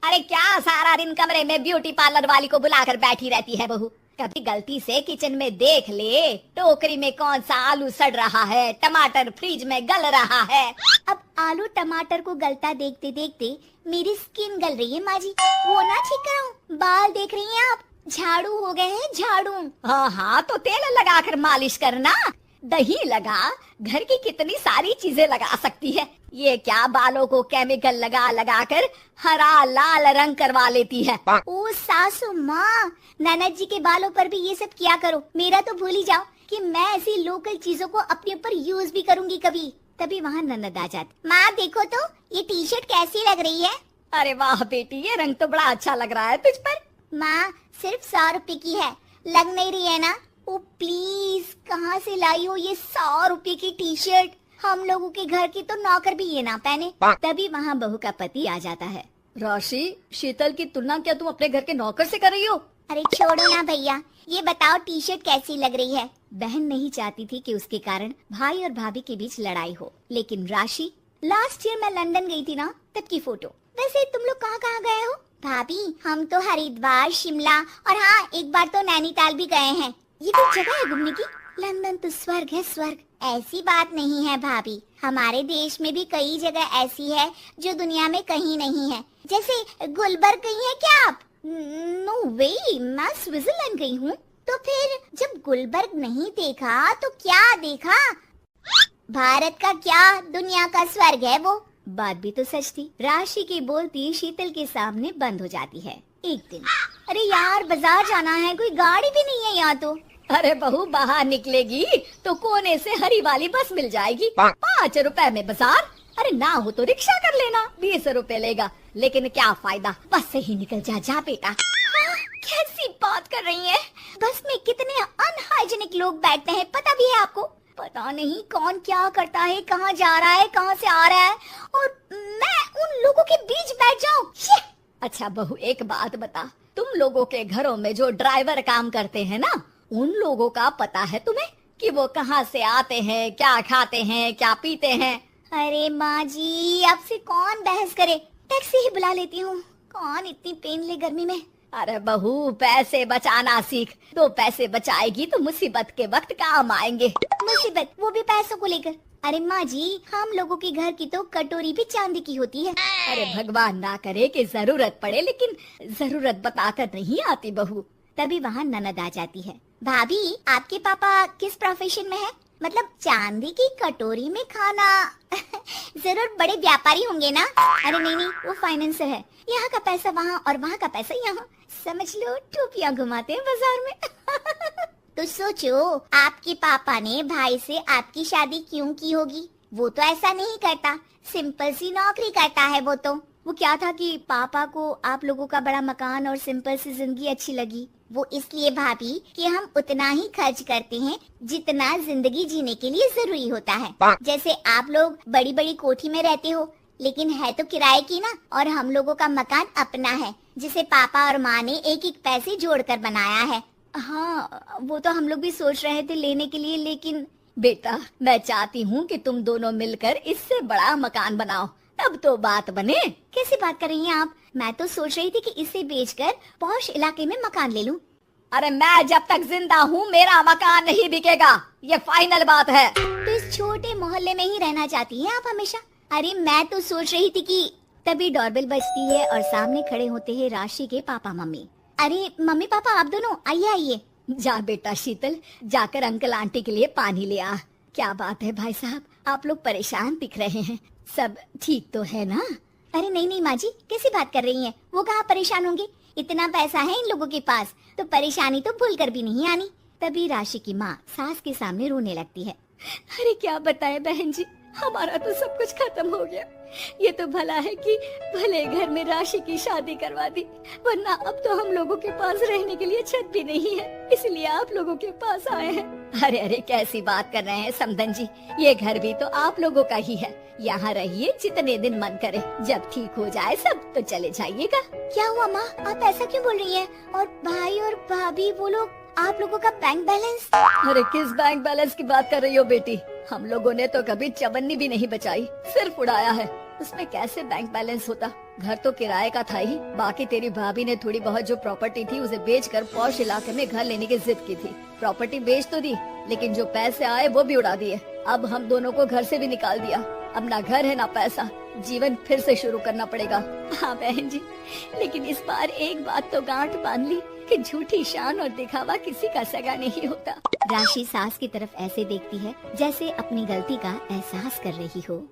अरे क्या सारा दिन कमरे में ब्यूटी पार्लर वाली को बुलाकर बैठी रहती है बहू। कभी गलती से किचन में देख ले टोकरी में कौन सा आलू सड़ रहा है, टमाटर फ्रिज में गल रहा है। अब आलू टमाटर को गलता देखते देखते मेरी स्किन गल रही है माँ जी। वो ना ठीक कराऊं, बाल देख रही हैं आप, झाड़ू हो गए हैं झाड़ू। हाँ हाँ, तो तेल लगाकर मालिश करना, दही लगा, घर की कितनी सारी चीजें लगा सकती है। ये क्या बालों को केमिकल लगा लगा कर हरा लाल रंग करवा लेती है। ओ सासू माँ, ननद जी के बालों पर भी ये सब किया करो। मेरा तो भूल ही जाओ कि मैं ऐसी लोकल चीजों को अपने ऊपर यूज भी करूंगी कभी। तभी वहाँ ननद आ जाती। माँ देखो तो ये टी शर्ट कैसी लग रही है। अरे वाह बेटी, ये रंग तो बड़ा अच्छा लग रहा है तुझ पर। माँ सिर्फ 100 रुपए की है, लग नहीं रही है ना। ओ प्लीज, कहाँ से लाई हो ये 100 रुपए की टी शर्ट। हम लोगों के घर की तो नौकर भी ये ना पहने। तभी वहाँ बहू का पति आ जाता है। राशि, शीतल की तुलना क्या तुम अपने घर के नौकर से कर रही हो? अरे छोड़ो ना भैया, ये बताओ टी शर्ट कैसी लग रही है। बहन नहीं चाहती थी कि उसके कारण भाई और भाभी के बीच लड़ाई हो, लेकिन राशि, लास्ट ईयर मैं लंदन गई थी ना, तब की फोटो। वैसे तुम लोग कहाँ कहाँ गए हो? भाभी हम तो हरिद्वार, शिमला और हाँ एक बार तो नैनीताल भी गए हैं। ये कोई जगह है घूमने की? लंदन तो स्वर्ग है स्वर्ग। ऐसी बात नहीं है भाभी, हमारे देश में भी कई जगह ऐसी है जो दुनिया में कहीं नहीं है। जैसे गुलबर्ग गई है क्या आप? नो वे, मैं स्विट्जरलैंड गई हूँ। तो फिर जब गुलबर्ग नहीं देखा तो क्या देखा? भारत का क्या दुनिया का स्वर्ग है वो। बात भी तो सच थी। राशि की बोलती शीतल के सामने बंद हो जाती है। एक दिन, अरे यार बाजार जाना है, कोई गाड़ी भी नहीं है यहाँ तो। अरे बहू, बाहर निकलेगी तो कोने से हरी वाली बस मिल जाएगी। 5 रुपए में बाजार। अरे ना हो तो रिक्शा कर लेना, 20 रुपए लेगा। लेकिन क्या फायदा, बस से ही निकल जा बेटा। कैसी बात कर रही है? बस में कितने अनहाइजीनिक लोग बैठते हैं, पता भी है आपको? पता नहीं कौन क्या करता है, कहाँ जा रहा है, कहाँ से आ रहा है, और मैं उन लोगों के बीच बैठ जाऊं। अच्छा बहू, एक बात बता, तुम लोगों के घरों में जो ड्राइवर काम करते हैं ना, उन लोगों का पता है तुम्हें कि वो कहाँ से आते हैं, क्या खाते हैं, क्या पीते हैं? अरे माँ जी, आपसे कौन बहस करे, टैक्सी ही बुला लेती हूँ। कौन इतनी पेन ले गर्मी में। अरे बहू, पैसे बचाना सीख। 2 पैसे बचाएगी तो मुसीबत के वक्त काम आएंगे। मुसीबत, वो भी पैसों को लेकर? अरे माँ जी, हम लोगों के घर की तो कटोरी भी चांदी की होती है। अरे भगवान ना करे कि जरूरत पड़े, लेकिन जरूरत बताकर नहीं आती बहू। तभी वहाँ ननद आ जाती है। भाभी, आपके पापा किस प्रोफेशन में है? मतलब चांदी की कटोरी में खाना। जरूर बड़े व्यापारी होंगे ना? अरे नहीं, वो फाइनेंसर है। यहाँ का पैसा वहाँ और वहाँ का पैसा यहाँ, समझ लो टोपियाँ घुमाते हैं बाजार में। तो सोचो, आपके पापा ने भाई से आपकी शादी क्यों की होगी? वो तो ऐसा नहीं करता, सिंपल सी नौकरी करता है वो तो। वो क्या था कि पापा को आप लोगों का बड़ा मकान और सिंपल सी जिंदगी अच्छी लगी। वो इसलिए भाभी कि हम उतना ही खर्च करते हैं जितना जिंदगी जीने के लिए जरूरी होता है। जैसे आप लोग बड़ी बड़ी कोठी में रहते हो, लेकिन है तो किराए की ना, और हम लोगों का मकान अपना है जिसे पापा और माँ ने एक एक पैसे जोड़कर बनाया है। हाँ, वो तो हम लोग भी सोच रहे थे लेने के लिए, लेकिन बेटा मैं चाहती हूँ कि तुम दोनों मिलकर इससे बड़ा मकान बनाओ, तब तो बात बने। कैसी बात कर रही हैं आप? मैं तो सोच रही थी कि इसे बेचकर पॉश इलाके में मकान ले लूं। अरे मैं जब तक जिंदा हूँ मेरा मकान नहीं बिकेगा, ये फाइनल बात है। तो इस छोटे मोहल्ले में ही रहना चाहती हैं आप हमेशा? अरे मैं तो सोच रही थी कि। तभी डोरबेल बजती है और सामने खड़े होते हैं राशि के पापा मम्मी। अरे मम्मी पापा, आप दोनों आइए आइए। जा बेटा शीतल, जाकर अंकल आंटी के लिए पानी ले आ। क्या बात है भाई साहब, आप लोग परेशान दिख रहे हैं, सब ठीक तो है ना? अरे नहीं माँ जी, कैसी बात कर रही हैं? वो कहाँ परेशान होंगे, इतना पैसा है इन लोगों के पास, तो परेशानी तो भूल कर भी नहीं आनी। तभी राशि की माँ सास के सामने रोने लगती है। अरे क्या बताएं बहन जी, हमारा तो सब कुछ खत्म हो गया। ये तो भला है कि भले घर में राशि की शादी करवा दी, वरना अब तो हम लोगों के पास रहने के लिए छत भी नहीं है, इसलिए आप लोगों के पास आए हैं। अरे अरे कैसी बात कर रहे हैं समधन जी, ये घर भी तो आप लोगों का ही है, यहाँ रहिए जितने दिन मन करे, जब ठीक हो जाए सब तो चले जाइएगा। क्या हुआ माँ, आप ऐसा क्यों बोल रही हैं? और भाई और भाभी वो लोग, आप लोगों का बैंक बैलेंस? अरे किस बैंक बैलेंस की बात कर रही हो बेटी, हम लोगों ने तो कभी चवन्नी भी नहीं बचाई, सिर्फ उड़ाया है, उसमें कैसे बैंक बैलेंस होता? घर तो किराए का था ही, बाकी तेरी भाभी ने थोड़ी बहुत जो प्रॉपर्टी थी उसे बेचकर पॉश इलाके में घर लेने की जिद की थी। प्रॉपर्टी बेच तो दी, लेकिन जो पैसे आए वो भी उड़ा दिए। अब हम दोनों को घर से भी निकाल दिया। अब ना घर है ना पैसा, जीवन फिर से शुरू करना पड़ेगा। हाँ बहन जी, लेकिन इस बार एक बात तो गांठ बांध ली कि झूठी शान और दिखावा किसी का सगा नहीं होता। राशि सास की तरफ ऐसे देखती है जैसे अपनी गलती का एहसास कर रही हो।